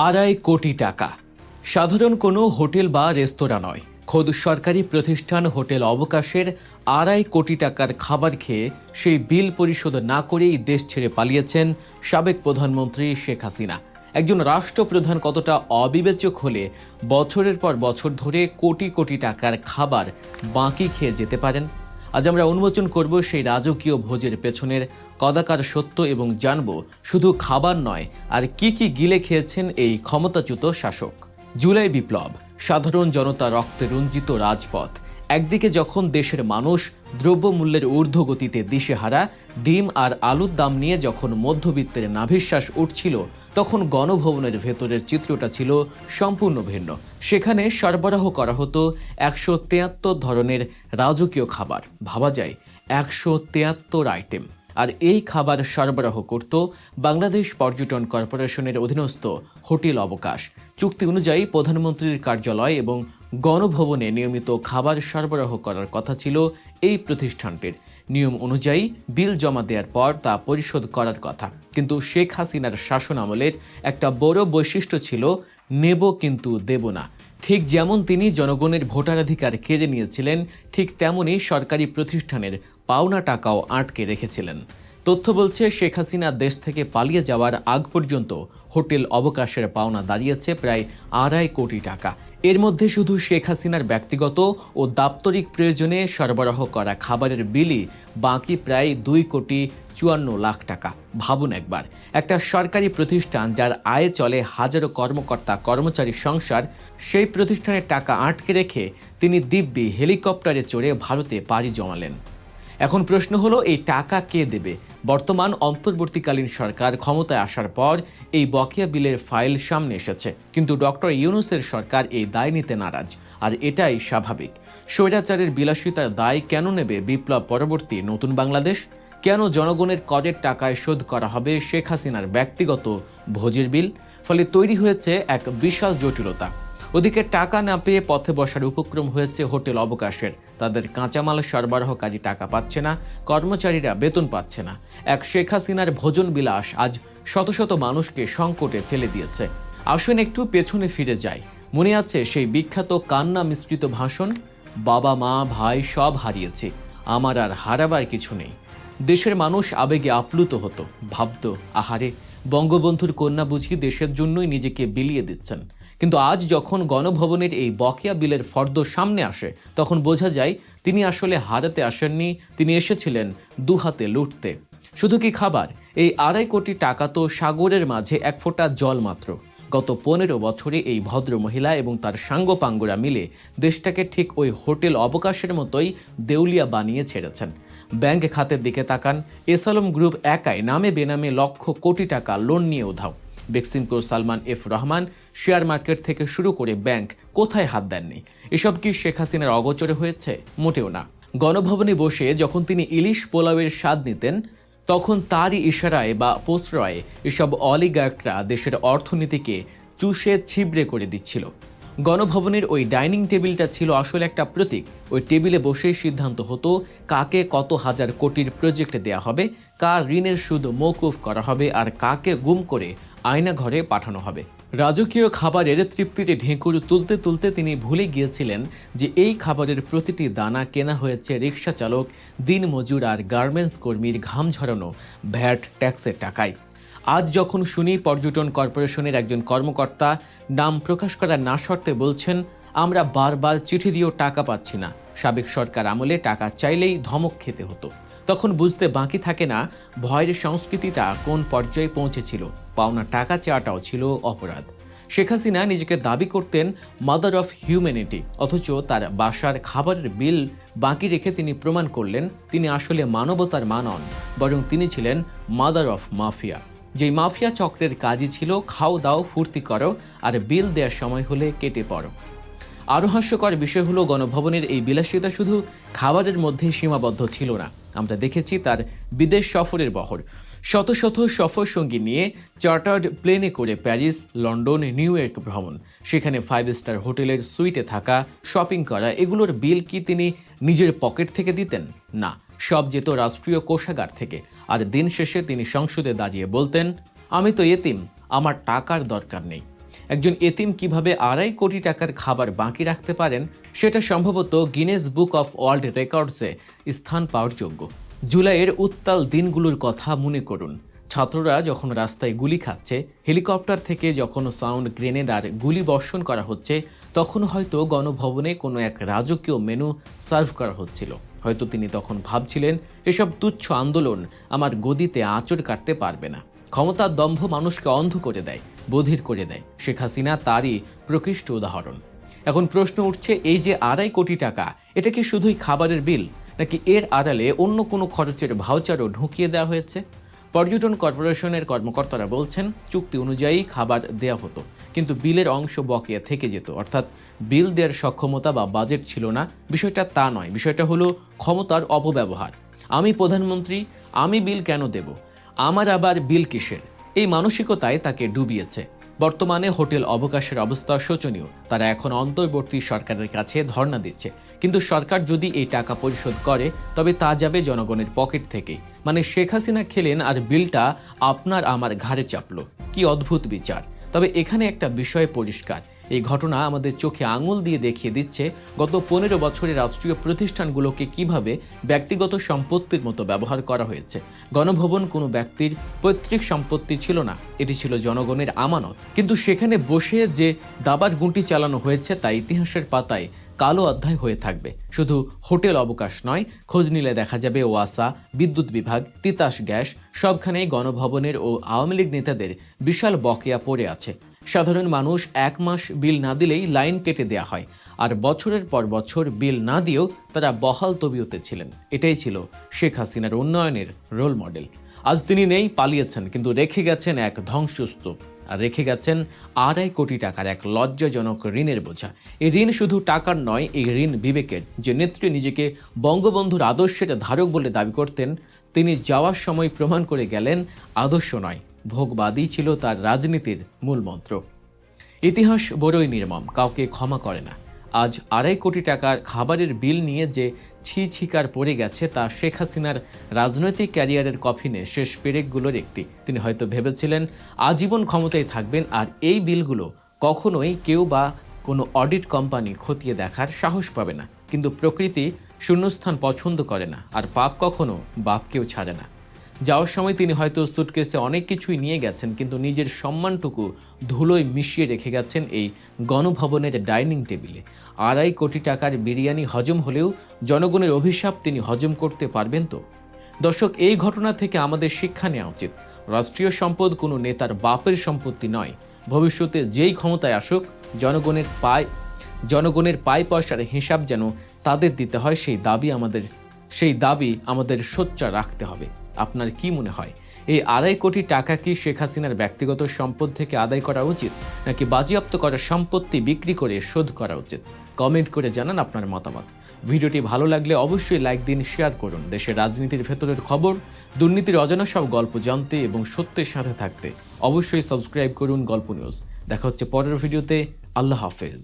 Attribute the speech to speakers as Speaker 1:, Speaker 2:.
Speaker 1: আড়াই কোটি টাকা সাধারণ কোনো হোটেল বা রেস্তোরাঁ নয়, খোদ সরকারি প্রতিষ্ঠান হোটেল অবকাশের 2.5 কোটি টাকার খাবার খেয়ে সেই বিল পরিশোধ না করেই দেশ ছেড়ে পালিয়েছেন সাবেক প্রধানমন্ত্রী শেখ হাসিনা। একজন রাষ্ট্রপ্রধান কতটা অবিবেচক হলে বছরের পর বছর ধরে কোটি কোটি টাকার খাবার বাকি খেয়ে যেতে পারেন? আজ আমরা উন্মোচন করব সেই রাজকীয় ভোজের পেছনের কদাকার সত্য এবং জানব শুধু খাবার নয় আর কি কি গিলে খেয়েছেন এই ক্ষমতাচ্যুত শাসক। জুলাই বিপ্লব, সাধারণ জনতা রক্তে রঞ্জিত রাজপথ। একদিকে যখন দেশের মানুষ দ্রব্যমূল্যের ঊর্ধ্বগতিতে দিশেহারা, ডিম আর আলুর দাম নিয়ে যখন মধ্যবিত্তের নাভিশ্বাস উঠছিল, তখন গণভবনের ভেতরের চিত্রটা ছিল সম্পূর্ণ ভিন্ন। সেখানে সরবরাহ করা হতো 173 ধরনের রাজকীয় খাবার, ভাবা যায় 173 আইটেম। আর এই খাবার সরবরাহ করত বাংলাদেশ পর্যটন কর্পোরেশনের অধীনস্থ হোটেল অবকাশ। চুক্তি অনুযায়ী প্রধানমন্ত্রীর কার্যালয় এবং গণভবনে নিয়মিত খাবার সরবরাহ করার কথা ছিল এই প্রতিষ্ঠানটির। নিয়ম অনুযায়ী বিল জমা দেওয়ার পর তা পরিশোধ করার কথা। কিন্তু শেখ হাসিনার শাসন আমলের একটা বড় বৈশিষ্ট্য ছিল নেব কিন্তু দেব না। ঠিক যেমন তিনি জনগণের ভোটাধিকার কেড়ে নিয়েছিলেন, ঠিক তেমনই সরকারি প্রতিষ্ঠানের পাওনা টাকাও আটকে রেখেছিলেন। তথ্য বলছে শেখ হাসিনা দেশ থেকে পালিয়ে যাওয়ার আগ পর্যন্ত হোটেল অবকাশের পাওনা দাঁড়িয়েছে প্রায় 2.5 কোটি টাকা। এর মধ্যে শুধু শেখ হাসিনার ব্যক্তিগত ও দাপ্তরিক প্রয়োজনে সরবরাহ করা খাবারের বিলই বাকি প্রায় 2,54,00,000 টাকা। ভাবুন একবার, একটা সরকারি প্রতিষ্ঠান যার আয়ে চলে হাজারো কর্মকর্তা কর্মচারীর সংসার, সেই প্রতিষ্ঠানের টাকা আটকে রেখে তিনি দিব্যি হেলিকপ্টারে চড়ে ভারতে পাড়ি জমালেন। এখন প্রশ্ন হলো, এই টাকা কে দেবে? বর্তমান অন্তর্বর্তীকালীন সরকার ক্ষমতায় আসার পর এই বকেয়া বিলের ফাইল সামনে এসেছে, কিন্তু ডক্টর ইউনূসের সরকার এই দায় নিতে নারাজ। আর এটাই স্বাভাবিক। স্বৈরাচারের বিলাসিতার দায় কেন নেবে বিপ্লব পরবর্তী নতুন বাংলাদেশ? কেন জনগণের করের টাকায় শোধ করা হবে শেখ হাসিনার ব্যক্তিগত ভোজের বিল? ফলে তৈরি হয়েছে এক বিশাল জটিলতা। ওদিকে টাকা না পেয়ে পথে বসার উপক্রম হয়েছে হোটেল অবকাশের। তাদের কাঁচামাল সরবরাহকারী টাকা পাচ্ছে না, কর্মচারীরা বেতন পাচ্ছে না। এক শেখ হাসিনার ভোজন বিলাস আজ শত শত মানুষকে সংকটে ফেলে দিয়েছে। আসুন একটু পেছনে ফিরে যাই। মনে আছে সেই বিখ্যাত কান্না মিশ্রিত ভাষণ, বাবা মা ভাই সব হারিয়েছি, আমার আর হারাবার কিছু নেই। দেশের মানুষ আবেগে আপ্লুত হতো, ভাবত, আহারে, বঙ্গবন্ধুর কন্যা বুঝি দেশের জন্যই নিজেকে বিলিয়ে দিচ্ছেন। কিন্তু আজ যখন গণভবনের এই বকেয়া বিলের ফর্দ সামনে আসে, তখন বোঝা যায় তিনি আসলে হারাতে আসেননি, তিনি এসেছিলেন দুহাতে লুটতে। শুধু কি খাবার? এই 2.5 কোটি টাকা তো সাগরের মাঝে এক ফোঁটা জল মাত্র। গত 15 বছরে এই ভদ্র মহিলা এবং তার সাঙ্গপাঙ্গরা মিলে দেশটাকে ঠিক ওই হোটেল অবকাশের মতোই দেউলিয়া বানিয়ে ছেড়েছেন। ব্যাংক খাতের দিকে তাকান, এসালম গ্রুপ একাই নামে বেনামে লক্ষ কোটি টাকা লোন নিয়ে উধাও। বেক্সিমকোর Salman F Rahman share market থেকে শুরু করে ব্যাংক কোথায় হাত দেননি? এসব কি শেখ হাসিনার অগোচরে হয়েছে? মোটেও না। গণভবনে বসে যখন তিনি ইলিশ পোলাওয়ের স্বাদ নিতেন, তখন তারই ইশারায় বা প্রশ্রয়ে এসব অলিগার্করা দেশের অর্থনীতিকে চুষে ছিবড়ে করে দিচ্ছিল। গণভবনের ওই ডাইনিং টেবিলটা ছিল আসলে একটা প্রতীক। ওই টেবিলে বসেই সিদ্ধান্ত হতো কাকে কত হাজার কোটির প্রজেক্ট দেয়া হবে, কার ঋণের সুদ মওকুফ করা হবে, আর কাকে গুম করে আয়না ঘরে পাঠানো হবে। রাজকীয় খাবারের তৃপ্তিতে ঢেঁকুর তুলতে তুলতে তিনি ভুলে গিয়েছিলেন যে এই খাবারের প্রতিটি দানা কেনা হয়েছে রিক্সা চালক, দিনমজুর আর গার্মেন্টস কর্মীর ঘাম ঝরানো ভ্যাট ট্যাক্সের টাকায়। আজ যখন শুনি পর্যটন কর্পোরেশনের একজন কর্মকর্তা নাম প্রকাশ করা না শর্তে বলছেন, আমরা বারবার চিঠি দিয়েও টাকা পাচ্ছি না, সাবেক সরকার আমলে টাকা চাইলেই ধমক খেতে হতো, তখন বুঝতে বাকি থাকে না ভয়ের সংস্কৃতিটা কোন পর্যায়ে পৌঁছেছিল। পাওনা টাকা চাওয়াটাও ছিল অপরাধ। শেখ হাসিনা নিজেকে দাবি করতেন মাদার অফ হিউম্যানিটি, অথচ তার বাসার খাবারের বিল বাকি রেখে তিনি প্রমাণ করলেন তিনি আসলে মানবতার মা নন, বরং তিনি ছিলেন মাদার অফ মাফিয়া। যেই মাফিয়া চক্রের কাজই ছিল খাও দাও ফুর্তি করো আর বিল দেওয়ার সময় হলে কেটে পড়ো। আরও হাস্যকর বিষয় হলো, গণভবনের এই বিলাসিতা শুধু খাবারের মধ্যে সীমাবদ্ধ ছিল না। আমরা দেখেছি তার বিদেশ সফরের বহর। শত শত সফর সঙ্গী নিয়ে চার্টার্ড প্লেনে করে প্যারিস, লন্ডন, নিউ ইয়র্ক ভ্রমণ, সেখানে 5 স্টার হোটেলের সুইটে থাকা, শপিং করা, এগুলোর বিল কি তিনি নিজের পকেট থেকে দিতেন? না, সব যেত রাষ্ট্রীয় কোষাগার থেকে। আর দিন শেষে তিনি সংসদে দাঁড়িয়ে বলতেন, আমি তো এতিম, আমার টাকার দরকার নেই। একজন এতিম কিভাবে 2.5 কোটি টাকার খাবার বাকি রাখতে পারেন সেটা সম্ভবত গিনেস বুক অফ ওয়ার্ল্ড রেকর্ডসে স্থান পাওয়ার যোগ্য। জুলাইয়ের উত্তাল দিনগুলোর কথা মনে করুন। ছাত্ররা যখন রাস্তায় গুলি খাচ্ছে, হেলিকপ্টার থেকে যখন সাউন্ড গ্রেনেড আর গুলি বর্ষণ করা হচ্ছে, তখন হয়তো গণভবনে কোনো এক রাজকীয় মেনু সার্ভ করা হচ্ছিল। হয়তো তিনি তখন ভাবছিলেন, এসব তুচ্ছ আন্দোলন আমার গদিতে আঁচড় কাটতে পারবে না। ক্ষমতার দম্ভ মানুষকে অন্ধ করে দেয়, বধির করে দেয়। শেখ হাসিনা তারই প্রকৃষ্ট উদাহরণ। এখন প্রশ্ন উঠছে, এই যে 2.5 কোটি টাকা, এটা কি শুধুই খাবারের বিল, নাকি এর আড়ালে অন্য কোনো খরচের ভাউচারও ঢুকিয়ে দেওয়া হয়েছে? পর্যটন কর্পোরেশনের কর্মকর্তারা বলছেন, চুক্তি অনুযায়ী খাবার দেওয়া হতো, কিন্তু বিলের অংশ বকেয়া থেকে যেত। অর্থাৎ বিল দেওয়ার সক্ষমতা বা বাজেট ছিল না। বিষয়টা তা নয়, বিষয়টা হলো ক্ষমতার অপব্যবহার। আমি প্রধানমন্ত্রী, আমি বিল কেন দেব, আমার আবার বিল কিসের? এই মানসিকতায় তাকে ডুবিয়েছে। বর্তমানে হোটেল অবকাশের অবস্থা শোচনীয়। তারা এখন অন্তর্বর্তী সরকারের কাছে ধর্ণা দিচ্ছে, কিন্তু সরকার যদি এই টাকা পরিশোধ করে তবে তা যাবে জনগণের পকেট থেকে। মানে শেখ হাসিনা খেলেন আর বিলটা আপনার আমার ঘাড়ে চাপলো। কি অদ্ভুত বিচার! তবে এখানে একটা বিষয় পরিষ্কার, এই ঘটনা আমাদের চোখে আঙুল দিয়ে দেখিয়ে দিচ্ছে গত 15 বছরে রাষ্ট্রীয় প্রতিষ্ঠানগুলোকে কিভাবে ব্যক্তিগত সম্পত্তির মতো ব্যবহার করা হয়েছে। গণভবন কোনো ব্যক্তির পৈতৃক সম্পত্তি ছিল না, এটি ছিল জনগণের আমানত। কিন্তু সেখানে বসে যে দাবার গুঁটি চালানো হয়েছে তা ইতিহাসের পাতায় কালো অধ্যায় হয়ে থাকবে। শুধু হোটেল অবকাশ নয়, খোঁজ নিলে দেখা যাবে ওয়াসা, বিদ্যুৎ বিভাগ, তিতাস গ্যাস সবখানেই গণভবনের ও আওয়ামী লীগ নেতাদের বিশাল বকেয়া পড়ে আছে। সাধারণ মানুষ 1 মাস বিল না দিলেই লাইন কেটে দেয়া হয়, আর বছরের পর বছর বিল না দিয়েও তারা বহাল তবিয়তে ছিলেন। এটাই ছিল শেখ হাসিনার উন্নয়নের রোল মডেল। আজ তিনি নেই, পালিয়েছেন, কিন্তু রেখে গেছেন এক ধ্বংসস্তূপ, আর রেখে গেছেন 2.5 কোটি টাকার এক লজ্জাজনক ঋণের বোঝা। এই ঋণ শুধু টাকার নয়, এই ঋণ বিবেকের। যে নেত্রী নিজেকে বঙ্গবন্ধুর আদর্শের ধারক বলে দাবি করতেন, তিনি যাওয়ার সময় প্রমাণ করে গেলেন আদর্শ নয়, ভোগবাদী ছিল তার রাজনীতির মূল মন্ত্র। ইতিহাস বড়ই নির্মম, কাউকে ক্ষমা করে না। আজ 2.5 কোটি টাকার খাবারের বিল নিয়ে যে ছিকার পড়ে গেছে তা শেখ হাসিনার রাজনৈতিক ক্যারিয়ারের কফিনে শেষ পেরেকগুলোর একটি। তিনি হয়তো ভেবেছিলেন আজীবন ক্ষমতায় থাকবেন, আর এই বিলগুলো কখনোই কেউ বা কোনো অডিট কোম্পানি খতিয়ে দেখার সাহস পাবে না। কিন্তু প্রকৃতি শূন্যস্থান পছন্দ করে না, আর পাপ কখনো বাপকেও ছাড়ে না। যাওয়ার সময় তিনি হয়তো সুটকেসে অনেক কিছুই নিয়ে গেছেন, কিন্তু নিজের সম্মানটুকু ধুলোয় মিশিয়ে রেখে গেছেন এই গণভবনের ডাইনিং টেবিলে। 2.5 কোটি টাকার বিরিয়ানি হজম হলেও জনগণের অভিশাপ তিনি হজম করতে পারবেন তো? দর্শক, এই ঘটনা থেকে আমাদের শিক্ষা নেওয়া উচিত। রাষ্ট্রীয় সম্পদ কোনো নেতার বাপের সম্পত্তি নয়। ভবিষ্যতে যেই ক্ষমতায় আসুক, জনগণের পায় পয়সার হিসাব যেন তাদের দিতে হয়, সেই দাবি আমাদের সোচ্চার রাখতে হবে। আপনার কি মনে হয়, এই 2.5 কোটি টাকা কি শেখ হাসিনার ব্যক্তিগত সম্পদ থেকে আদায় করা উচিত, নাকি বাজেয়াপ্ত করা সম্পত্তি বিক্রি করে শোধ করা উচিত? কমেন্ট করে জানান আপনার মতামত। ভিডিওটি ভালো লাগলে অবশ্যই লাইক দিন, শেয়ার করুন। দেশের রাজনীতির ভেতরের খবর, দুর্নীতির অজানা সব গল্প জানতে এবং সত্যের সাথে থাকতে অবশ্যই সাবস্ক্রাইব করুন গল্প নিউজ। দেখা হচ্ছে পরের ভিডিওতে। আল্লাহ হাফেজ।